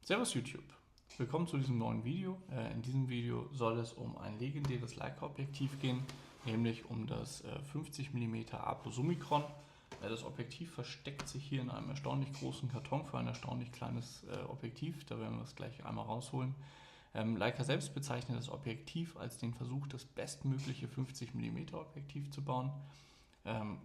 Servus YouTube, willkommen zu diesem neuen Video. In diesem Video soll es um ein legendäres Leica-Objektiv gehen, nämlich um das 50 mm Apo Summicron. Das Objektiv versteckt sich hier in einem erstaunlich großen Karton für ein erstaunlich kleines Objektiv, da werden wir es gleich einmal rausholen. Leica selbst bezeichnet das Objektiv als den Versuch, das bestmögliche 50 mm Objektiv zu bauen.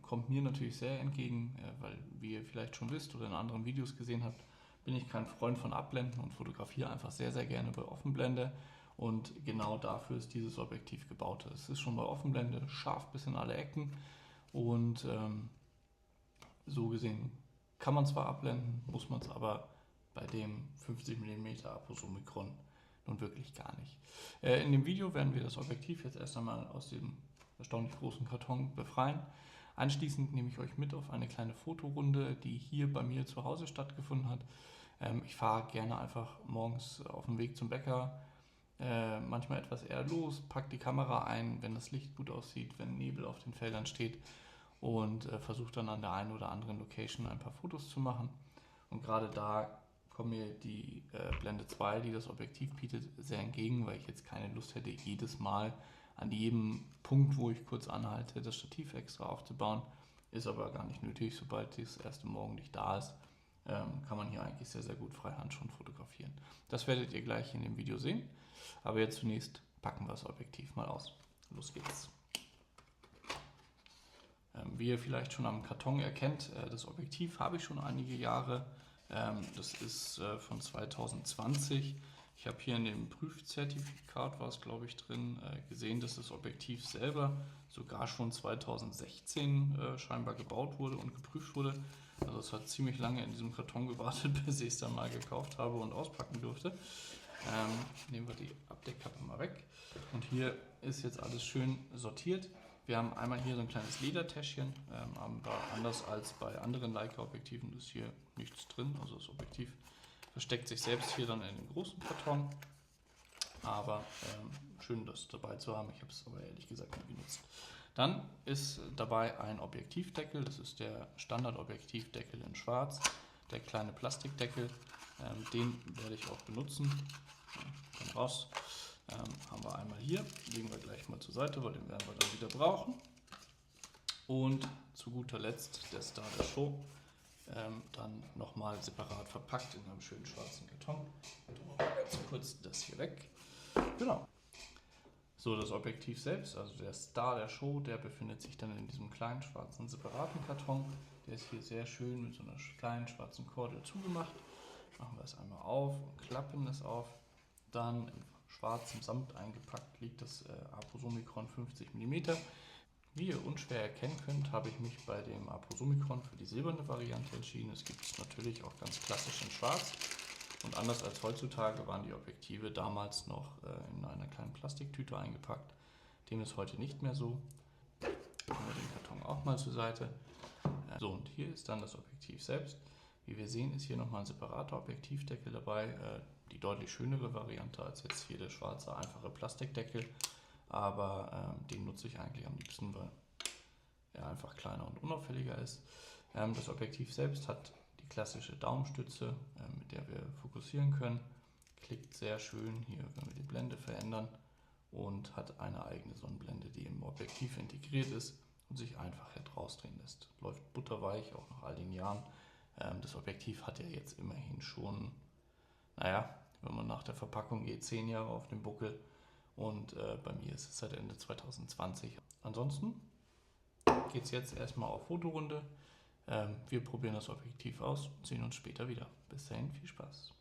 Kommt mir natürlich sehr entgegen, weil, wie ihr vielleicht schon wisst oder in anderen Videos gesehen habt, bin ich kein Freund von Abblenden und fotografiere einfach sehr, sehr gerne bei Offenblende. Und genau dafür ist dieses Objektiv gebaut. Es ist schon bei Offenblende scharf bis in alle Ecken und so gesehen kann man zwar abblenden, muss man es aber bei dem 50 mm Apo Summicron nun wirklich gar nicht. In dem Video werden wir das Objektiv jetzt erst einmal aus dem erstaunlich großen Karton befreien. Anschließend nehme ich euch mit auf eine kleine Fotorunde, die hier bei mir zu Hause stattgefunden hat. Ich fahre gerne einfach morgens auf dem Weg zum Bäcker, manchmal etwas eher los, packe die Kamera ein, wenn das Licht gut aussieht, wenn Nebel auf den Feldern steht und versuche dann an der einen oder anderen Location ein paar Fotos zu machen. Und gerade da kommt mir die Blende 2, die das Objektiv bietet, sehr entgegen, weil ich jetzt keine Lust hätte, jedes Mal an jedem Punkt, wo ich kurz anhalte, das Stativ extra aufzubauen. Ist aber gar nicht nötig, sobald das erste Morgenlicht da ist, kann man hier eigentlich sehr, sehr gut freihand schon fotografieren. Das werdet ihr gleich in dem Video sehen, aber jetzt zunächst packen wir das Objektiv mal aus. Los geht's. Wie ihr vielleicht schon am Karton erkennt, das Objektiv habe ich schon einige Jahre. Das ist von 2020. Ich habe hier in dem Prüfzertifikat, war es glaube ich drin, gesehen, dass das Objektiv selber sogar schon 2016 scheinbar gebaut wurde und geprüft wurde. Also es hat ziemlich lange in diesem Karton gewartet, bis ich es dann mal gekauft habe und auspacken durfte. Nehmen wir die Abdeckkappe mal weg. Und hier ist jetzt alles schön sortiert. Wir haben einmal hier so ein kleines Ledertäschchen, aber anders als bei anderen Leica-Objektiven ist hier nichts drin. Also das Objektiv versteckt sich selbst hier dann in dem großen Karton. Aber schön, das dabei zu haben. Ich habe es aber ehrlich gesagt nie genutzt. Dann ist dabei ein Objektivdeckel. Das ist der Standard-Objektivdeckel in Schwarz. Der kleine Plastikdeckel. Den werde ich auch benutzen. Kommt raus. Haben wir einmal hier. Legen wir gleich mal zur Seite, weil den werden wir dann wieder brauchen. Und zu guter Letzt der Star der Show. Dann nochmal separat verpackt in einem schönen schwarzen Karton. Jetzt kurz das hier weg. Genau. So, das Objektiv selbst, also der Star der Show, der befindet sich dann in diesem kleinen schwarzen separaten Karton. Der ist hier sehr schön mit so einer kleinen schwarzen Kordel zugemacht. Machen wir es einmal auf und klappen es auf. Dann in schwarzem Samt eingepackt liegt das Apo Summicron 50 mm. Wie ihr unschwer erkennen könnt, habe ich mich bei dem Apo Summicron für die silberne Variante entschieden. Es gibt es natürlich auch ganz klassisch in schwarz. Und anders als heutzutage waren die Objektive damals noch in einer kleinen Plastiktüte eingepackt. Dem ist heute nicht mehr so. Nehmen wir den Karton auch mal zur Seite. So, und hier ist dann das Objektiv selbst. Wie wir sehen, ist hier nochmal ein separater Objektivdeckel dabei. Die deutlich schönere Variante als jetzt hier der schwarze, einfache Plastikdeckel. Aber den nutze ich eigentlich am liebsten, weil er einfach kleiner und unauffälliger ist. Das Objektiv selbst hat die klassische Daumenstütze, mit der wir fokussieren können. Klickt sehr schön hier, wenn wir die Blende verändern, und hat eine eigene Sonnenblende, die im Objektiv integriert ist und sich einfach rausdrehen lässt. Läuft butterweich, auch nach all den Jahren. Das Objektiv hat ja jetzt immerhin schon, naja, wenn man nach der Verpackung geht, 10 Jahre auf dem Buckel. Und bei mir ist es seit Ende 2020. Ansonsten geht es jetzt erstmal auf Fotorunde. Wir probieren das Objektiv aus und sehen uns später wieder. Bis dahin, viel Spaß.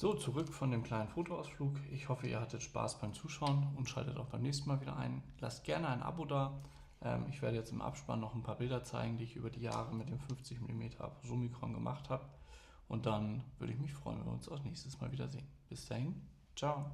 So, zurück von dem kleinen Fotoausflug. Ich hoffe, ihr hattet Spaß beim Zuschauen und schaltet auch beim nächsten Mal wieder ein. Lasst gerne ein Abo da. Ich werde jetzt im Abspann noch ein paar Bilder zeigen, die ich über die Jahre mit dem 50 mm Summicron gemacht habe. Und dann würde ich mich freuen, wenn wir uns auch nächstes Mal wiedersehen. Bis dahin, ciao.